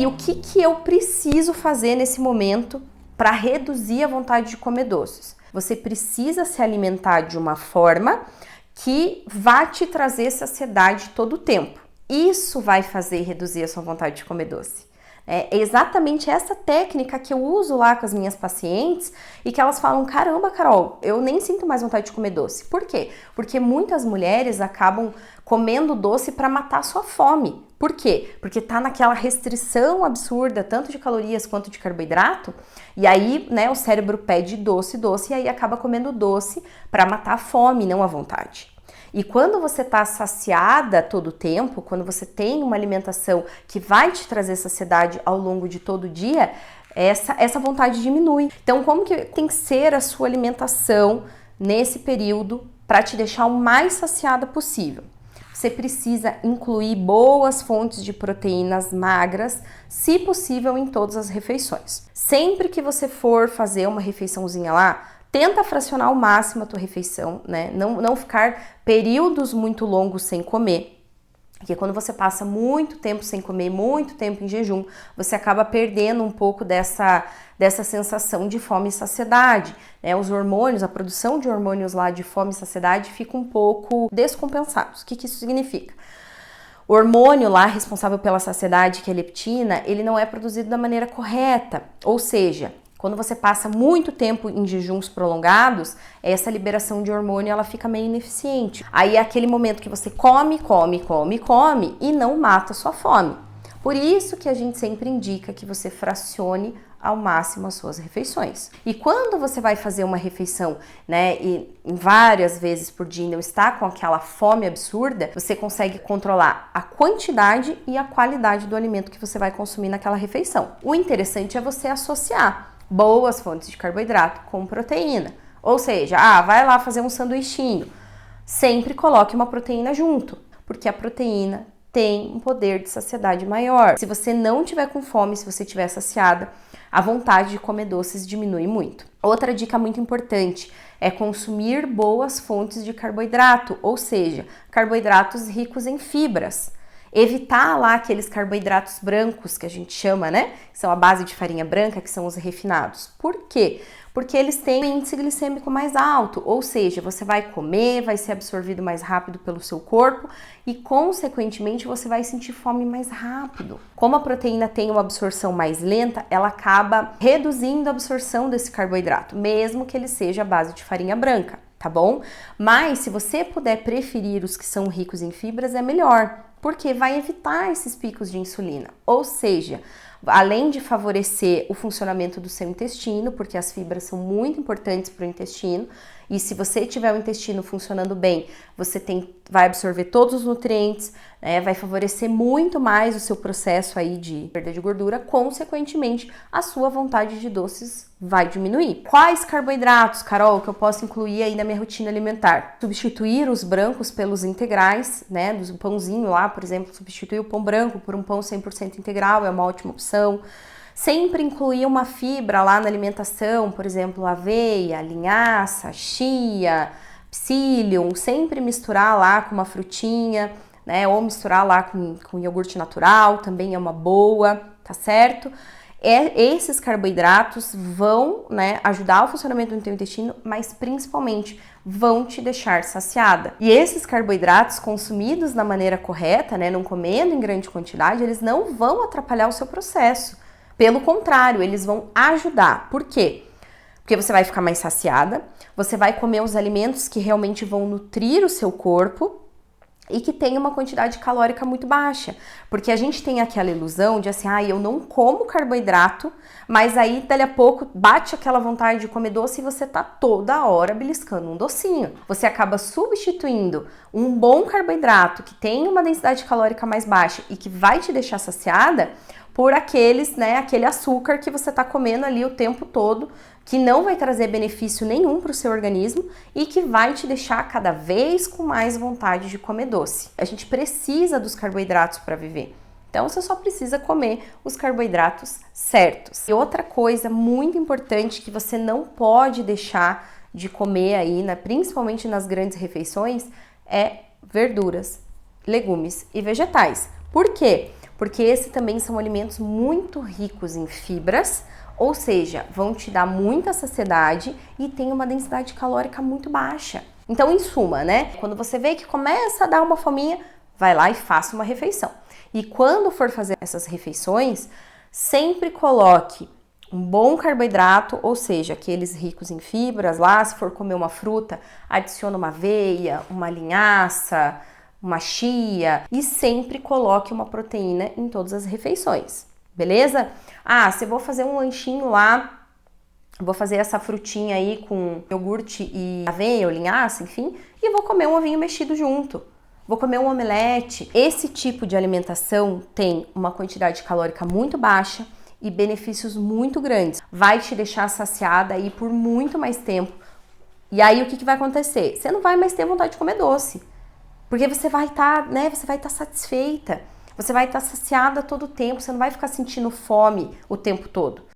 E o que eu preciso fazer nesse momento para reduzir a vontade de comer doces? Você precisa se alimentar de uma forma que vá te trazer saciedade todo o tempo. Isso vai fazer reduzir a sua vontade de comer doce. É exatamente essa técnica que eu uso lá com as minhas pacientes e que elas falam, caramba, Carol, eu nem sinto mais vontade de comer doce. Por quê? Porque muitas mulheres acabam comendo doce para matar a sua fome. Por quê? Porque tá naquela restrição absurda, tanto de calorias quanto de carboidrato, e aí, né, o cérebro pede doce, e aí acaba comendo doce para matar a fome, não a vontade. E quando você está saciada todo o tempo, quando você tem uma alimentação que vai te trazer saciedade ao longo de todo o dia, essa vontade diminui. Então, como que tem que ser a sua alimentação nesse período para te deixar o mais saciada possível? Você precisa incluir boas fontes de proteínas magras, se possível, em todas as refeições. Sempre que você for fazer uma refeiçãozinha lá, tenta fracionar ao máximo a tua refeição, né? Não ficar períodos muito longos sem comer. Porque quando você passa muito tempo sem comer, muito tempo em jejum, você acaba perdendo um pouco dessa sensação de fome e saciedade, né? Os hormônios, a produção de hormônios lá de fome e saciedade fica um pouco descompensados. O que isso significa? O hormônio lá responsável pela saciedade, que é a leptina, ele não é produzido da maneira correta, ou seja, quando você passa muito tempo em jejuns prolongados, essa liberação de hormônio ela fica meio ineficiente. Aí é aquele momento que você come e não mata a sua fome. Por isso que a gente sempre indica que você fracione ao máximo as suas refeições. E quando você vai fazer uma refeição, né, e várias vezes por dia não está com aquela fome absurda, você consegue controlar a quantidade e a qualidade do alimento que você vai consumir naquela refeição. O interessante é você associar boas fontes de carboidrato com proteína. Ou seja, vai lá fazer um sanduichinho. Sempre coloque uma proteína junto, porque a proteína tem um poder de saciedade maior. Se você não tiver com fome, se você estiver saciada, a vontade de comer doces diminui muito. Outra dica muito importante é consumir boas fontes de carboidrato, ou seja, carboidratos ricos em fibras. Evitar lá aqueles carboidratos brancos que a gente chama, né? Que são a base de farinha branca, que são os refinados. Por quê? Porque eles têm um índice glicêmico mais alto, ou seja, você vai comer, vai ser absorvido mais rápido pelo seu corpo e, consequentemente, você vai sentir fome mais rápido. Como a proteína tem uma absorção mais lenta, ela acaba reduzindo a absorção desse carboidrato, mesmo que ele seja a base de farinha branca, tá bom? Mas, se você puder preferir os que são ricos em fibras, é melhor, porque vai evitar esses picos de insulina, ou seja, além de favorecer o funcionamento do seu intestino, porque as fibras são muito importantes para o intestino, e se você tiver o intestino funcionando bem, você vai absorver todos os nutrientes, né, vai favorecer muito mais o seu processo aí de perda de gordura, consequentemente, a sua vontade de doces vai diminuir. Quais carboidratos, Carol, que eu posso incluir aí na minha rotina alimentar? Substituir os brancos pelos integrais, né, do pãozinho lá, por exemplo, substituir o pão branco por um pão 100% integral é uma ótima opção. Sempre incluir uma fibra lá na alimentação, por exemplo, aveia, linhaça, chia, psyllium, sempre misturar lá com uma frutinha, né, ou misturar lá com iogurte natural, também é uma boa, tá certo? Esses carboidratos vão, né, ajudar o funcionamento do teu intestino, mas principalmente vão te deixar saciada. E esses carboidratos consumidos da maneira correta, né, não comendo em grande quantidade, eles não vão atrapalhar o seu processo. Pelo contrário, eles vão ajudar. Por quê? Porque você vai ficar mais saciada, você vai comer os alimentos que realmente vão nutrir o seu corpo e que tem uma quantidade calórica muito baixa. Porque a gente tem aquela ilusão de assim, eu não como carboidrato, mas aí dali a pouco bate aquela vontade de comer doce e você tá toda hora beliscando um docinho. Você acaba substituindo um bom carboidrato que tem uma densidade calórica mais baixa e que vai te deixar saciada por aquele açúcar que você tá comendo ali o tempo todo, que não vai trazer benefício nenhum para o seu organismo e que vai te deixar cada vez com mais vontade de comer doce. A gente precisa dos carboidratos para viver. Então, você só precisa comer os carboidratos certos. E outra coisa muito importante que você não pode deixar de comer aí, principalmente nas grandes refeições, é verduras, legumes e vegetais. Por quê? porque esse também são alimentos muito ricos em fibras, ou seja, vão te dar muita saciedade e tem uma densidade calórica muito baixa. Então, em suma, né? Quando você vê que começa a dar uma fominha, vai lá e faça uma refeição. E quando for fazer essas refeições, sempre coloque um bom carboidrato, ou seja, aqueles ricos em fibras lá. Se for comer uma fruta, adiciona uma aveia, uma linhaça, uma chia e sempre coloque uma proteína em todas as refeições, beleza? Ah, se eu vou fazer um lanchinho lá, vou fazer essa frutinha aí com iogurte e aveia ou linhaça, enfim, e vou comer um ovinho mexido junto. Vou comer um omelete. Esse tipo de alimentação tem uma quantidade calórica muito baixa e benefícios muito grandes. Vai te deixar saciada aí por muito mais tempo. E aí o que vai acontecer? Você não vai mais ter vontade de comer doce. Porque você vai estar, né? Você vai estar satisfeita. Você vai estar saciada todo o tempo. Você não vai ficar sentindo fome o tempo todo.